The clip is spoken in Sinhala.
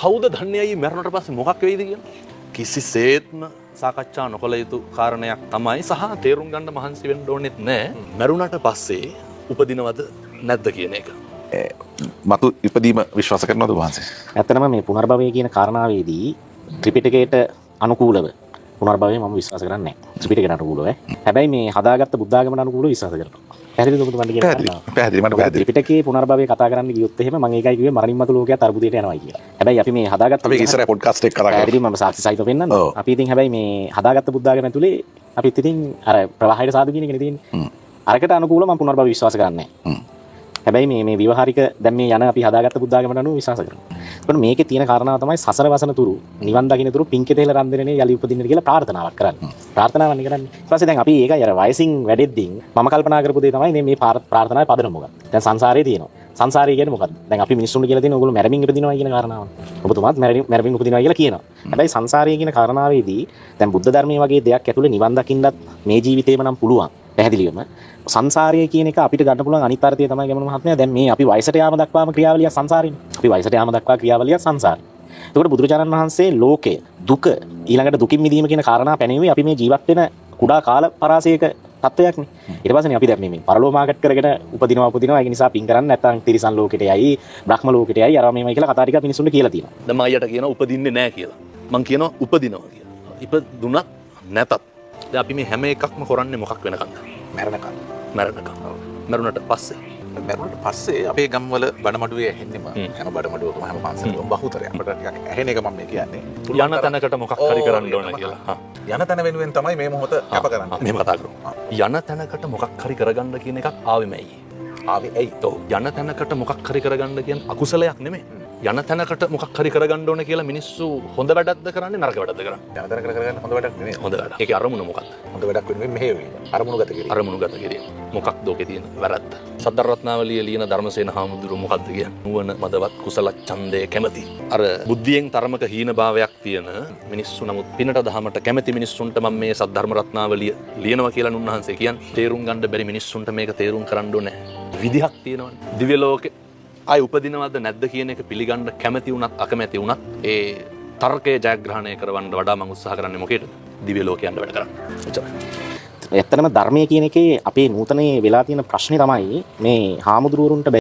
කවුද දන්නේ මැරුණට පස්සේ මොකක් වෙයිද කියලා? කිසිසේත්ම සාකච්ඡා නොකළ යුතු කාරණයක් තමයි සහ තේරුම් ගන්න මහන්සි වෙන්න ඕනෙත් නෑ. මැරුණට පස්සේ උපදිනවද නැද්ද කියන එක. මතු ඉපදීම විශ්වාස කරනවද වහන්සේ? ඇත්තටම මේ පුනර්භවය කියන කාරණාවේදී ත්‍රිපිටකයට අනුකූලව පුනර්භවය මම විශ්වාස කරන්නේ නැහැ. ත්‍රිපිටකයට අනුකූලව. හැබැයි මේ හදාගත්ත බුද්ධාගමට අනුකූලව විශ්වාස කරනවා. පැහැදිලිද ඔබට මට කියන්න? පැහැදිලි මට පැහැදිලි. ත්‍රිපිටකයේ පුනර්භවය කතා කරන්න ගියොත් එහෙම මම ඒකයි කිව්වේ මරණින් මතු ලෝකයක් අර්බුදයට යනවා කියලා. හැබැයි අපි මේ හදාගත්ත අපි ඉස්සර පොඩ්කාස්ට් එක කතා කරා. පැහැදිලි මම සාක්ෂි සහිතව පෙන්නන්න. අපි ඉතින් හැබැයි මේ හදාගත්ත බුද්ධාගම ඇතුලේ අපිත් ඉතින් අර ප්‍රවාහයට සාදු කියන එකනේ තියෙන්නේ. අරකට අනුකූලව මම පුනර්භවය විශ්වාස කරන්නේ නැහැ. හැබැයි මේ විවහාරික දැන් මේ යන අපි හදාගත්ත බුද්ධාගමට අනුව විශ්වාස කරනවා. ඒකට මේකේ තියෙන කාරණාව තමයි සසර වසන තුරු නිවන් දකින්න තුරු පිංකේ තෙල රන්දරනේ යලි උපදින්න කියලා ප්‍රාර්ථනාවක් කරන්නේ. ප්‍රාර්ථනාවක් නේ කරන්නේ. ඊට පස්සේ දැන් අපි ඒකයි අර වයසින් වැඩෙද්දී මම කල්පනා කරපු දේ තමයි මේ ප්‍රාර්ථනාවේ පදනම මොකක්ද? දැන් සංසාරේ තියෙනවා. සංසාරය කියන්නේ මොකක්ද? දැන් අපි මිනිස්සුන්ට කියලා තියෙන ඕගොල්ලෝ මැරමින් ඉපදිනවා කියන කාරණාව. ඔබතුමාත් මැරමින් උපදිනවා කියලා කියනවා. හැබැයි සංසාරය කියන කාරණාවේදී දැන් බුද්ධ ධර්මයේ වගේ දෙයක් ඇතුලේ නිවන් දකින්නත් මේ ජීවිතේම නම් පුළුවන්. පැහැදිලිවම සංසාරය කියන එක අපිට ගන්න පුළුවන් අනිත් අර්ථය තමයි ගමන මහත්මයා දැන් මේ අපි වයසට යාම දක්වාම ක්‍රියාවලිය සංසාරිනේ. අපි වයසට යාම දක්වා ක්‍රියාවලිය සංසාරය. එතකොට බුදුරජාණන් වහන්සේ ලෝකය දුක ඊළඟට දුකින් මිදීම කියන කාරණා පැනෙන්නේ අපි මේ ජීවත් වෙන කුඩා කාල පරාසයක තත්වයක්නේ. ඊට පස්සේනේ අපි දැන් මේ පරලෝ මාකට් කරගෙන උපදිනවා ඒක නිසා පින් කරන්නේ නැත්නම් තිරිසන් ලෝකෙට යයි බ්‍රහ්ම ලෝකෙට යයි අරවා මේමයි කියලා කතා ටිකක් මිනිස්සුන්ට කියලා තියෙනවා. දැන් මම අයියට කියනවා උපදින්නේ නැහැ කියලා. මම කියනවා උපදිනවා කියලා. ඉපදුනත් නැතත්. දැන් අපි මේ හැම එකක්ම කරන්නේ මොකක් වෙනකන්ද? මැරෙනකන්. මැරුණට පස්සේ මැරුණට පස්සේ අපේ ගම්වල බඩමඩුවේ ඇහෙන්නෙම හැම බඩමඩුවකම හැම පන්සලකම බහුතරයක් අපිට ටිකක් ඇහෙන එක මම මේ කියන්නේ. යන තැනකට මොකක් හරි කරන්න ඕන කියලා. යන තැන වෙනුවෙන් තමයි මේ මොහොත කැප කරන්නේ. මෙහෙම කතා කරමු. යන තැනකට මොකක් හරි කරගන්න කියන එකක් ආවෙමයි. ආවේ ඇයි? ඔව්. යන තැනකට මොකක් හරි කරගන්න කියන්නේ අකුසලයක් නෙමෙයි. යන තැනකට මොකක් හරි කරගන්න ඕන කියලා මිනිස්සු හොඳ වැඩක්ද කරන්නේ නරක වැඩක්ද කරන්නේ? යන තැනකට කරගන්න හොඳ වැඩක් නෙමෙයි. හොඳ වැඩක්. ඒකේ අරමුණ මොකක්ද? හොඳ වැඩක් වෙනුවෙන් මෙහෙයවීම. අරමුණු ගත කිරීම. අරමුණු ගත කිරීම. මොකක්ද ඔකේ තියෙන වැරද්ද? සද්ධර් රත්නාවලිය ලියන ධර්මසේන හාමුදුරුවෝ මොකක්ද කියන්නේ? නුවණ මදවත් කුසල ඡන්දය කැමැති. අර බුද්ධියෙන් තරමක හීනභාවයක් තියෙන මිනිස්සු නමුත් පිනට දහමට කැමැති මිනිස්සුන්ට මම මේ සද්ධර්ම රත්නාවලිය ලියනවා කියලා උන්වහන්සේ කියන්නේ. තේරුම් ගන්න බැරි මිනිස්සුන්ට මේක තේරුම් කරන්න ඕනේ. විදිහක් තියෙනවනේ. දිව්‍ය ලෝකේ ආයි උපදිනවද නැද්ද කියන එක පිළිගන්න කැමැති වුණත් අකමැති වුණත් ඒ තර්කයේ ජයග්‍රහණය කරවන්න වඩා මම උත්සාහ කරන්නේ මොකේද? දිව්‍ය ලෝකයන්ට වැඩ කරන්න. එච්චරයි. ඇත්තටම ධර්මයේ කියන එකේ අපේ නූතනයේ වෙලා තියෙන ප්‍රශ්නේ තමයි මේ හාමුදුරුවරුන්ට